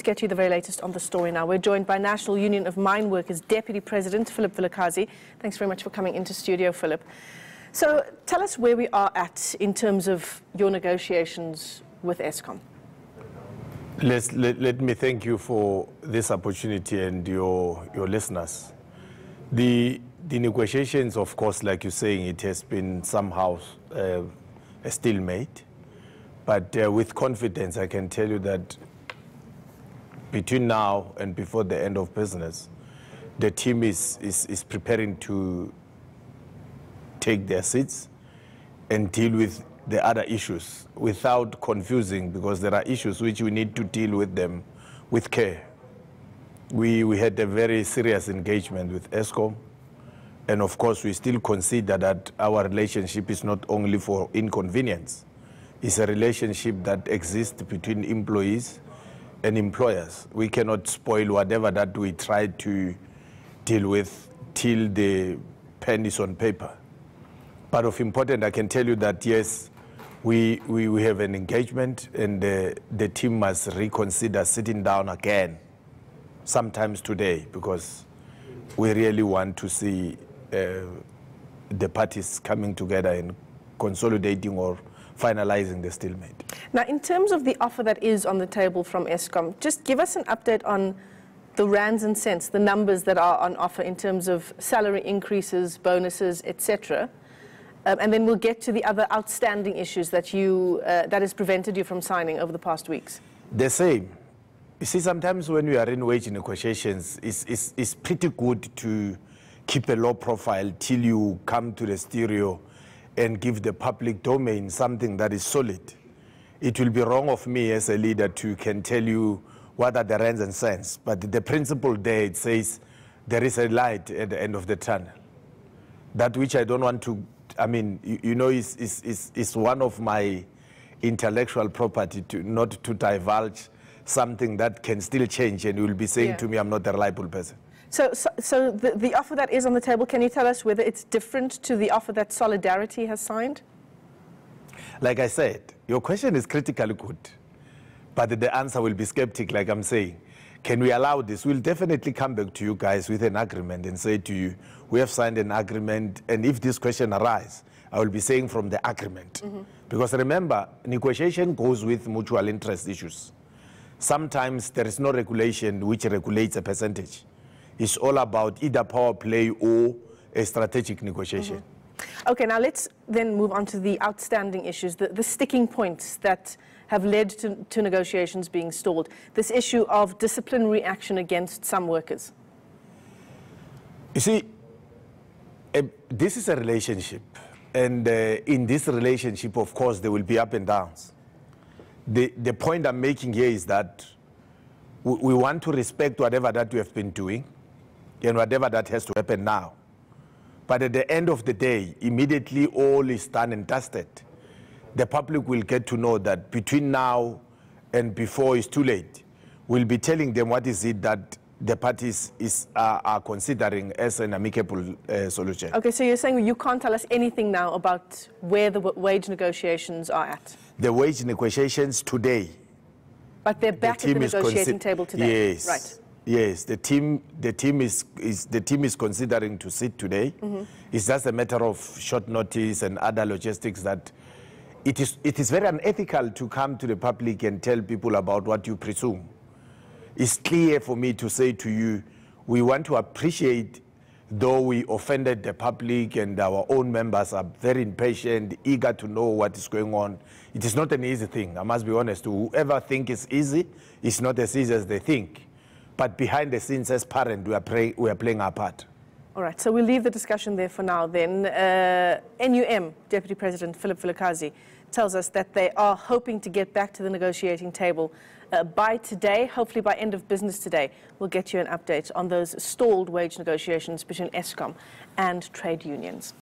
get you the very latest on the story now. We're joined by National Union of Mine Workers Deputy President Philip Vilakazi. Thanks very much for coming into studio, Philip. So tell us where we are at in terms of your negotiations with Eskom. Let me thank you for this opportunity and your listeners. The negotiations, of course, like you're saying, it has been somehow a stalemate. But with confidence, I can tell you that between now and before the end of business, the team is preparing to take their seats and deal with the other issues without confusing, because there are issues which we need to deal with them with care. We had a very serious engagement with Eskom, and of course we still consider that our relationship is not only for inconvenience. It's a relationship that exists between employees and employers. We cannot spoil whatever that we try to deal with till the pen is on paper. But of importance, I can tell you that yes, we have an engagement, and the team must reconsider sitting down again sometimes today, because we really want to see the parties coming together and consolidating or finalizing the stalemate. Now, in terms of the offer that is on the table from Eskom, just give us an update on the rands and cents, the numbers that are on offer in terms of salary increases, bonuses, etc. And then we'll get to the other outstanding issues that that has prevented you from signing over the past weeks. The same. You see, sometimes when we are in wage negotiations, it's pretty good to keep a low profile till you come to the stereo and give the public domain something that is solid. It will be wrong of me as a leader to can tell you what are the rands and cents, but the principle there, it says there is a light at the end of the tunnel. That which I don't want to, I mean, you know, is one of my intellectual property to not to divulge something that can still change, and you will be saying to me, I'm not a reliable person. So the offer that is on the table, can you tell us whether it's different to the offer that Solidarity has signed? Like I said, your question is critically good, but the answer will be skeptic, like I'm saying. Can we allow this? We'll definitely come back to you guys with an agreement and say to you, we have signed an agreement, and if this question arises, I will be saying from the agreement. Because remember, negotiation goes with mutual interest issues. Sometimes there is no regulation which regulates a percentage. It's all about either power play or a strategic negotiation. Okay, now let's then move on to the outstanding issues, the sticking points that have led to negotiations being stalled. This issue of disciplinary action against some workers. You see, this is a relationship. And in this relationship, of course, there will be up and downs. The point I'm making here is that we want to respect whatever that we have been doing and whatever that has to happen now. But at the end of the day, immediately all is done and dusted, the public will get to know that between now and before it's too late, we'll be telling them what is it that the parties are considering as an amicable solution. Okay, so you're saying you can't tell us anything now about where the wage negotiations are at? The wage negotiations today. But they're back at the negotiating table today? Yes. Right. Yes, the team is considering to sit today. It's just a matter of short notice and other logistics that it is very unethical to come to the public and tell people about what you presume. It's clear for me to say to you, we want to appreciate, though we offended the public and our own members are very impatient, eager to know what is going on. It is not an easy thing, I must be honest. Whoever thinks it's easy, it's not as easy as they think. But behind the scenes, as parents, we are playing our part. All right, so we'll leave the discussion there for now then. NUM Deputy President Philip Vilakazi tells us that they are hoping to get back to the negotiating table by today, hopefully by end of business today. We'll get you an update on those stalled wage negotiations between Eskom and trade unions.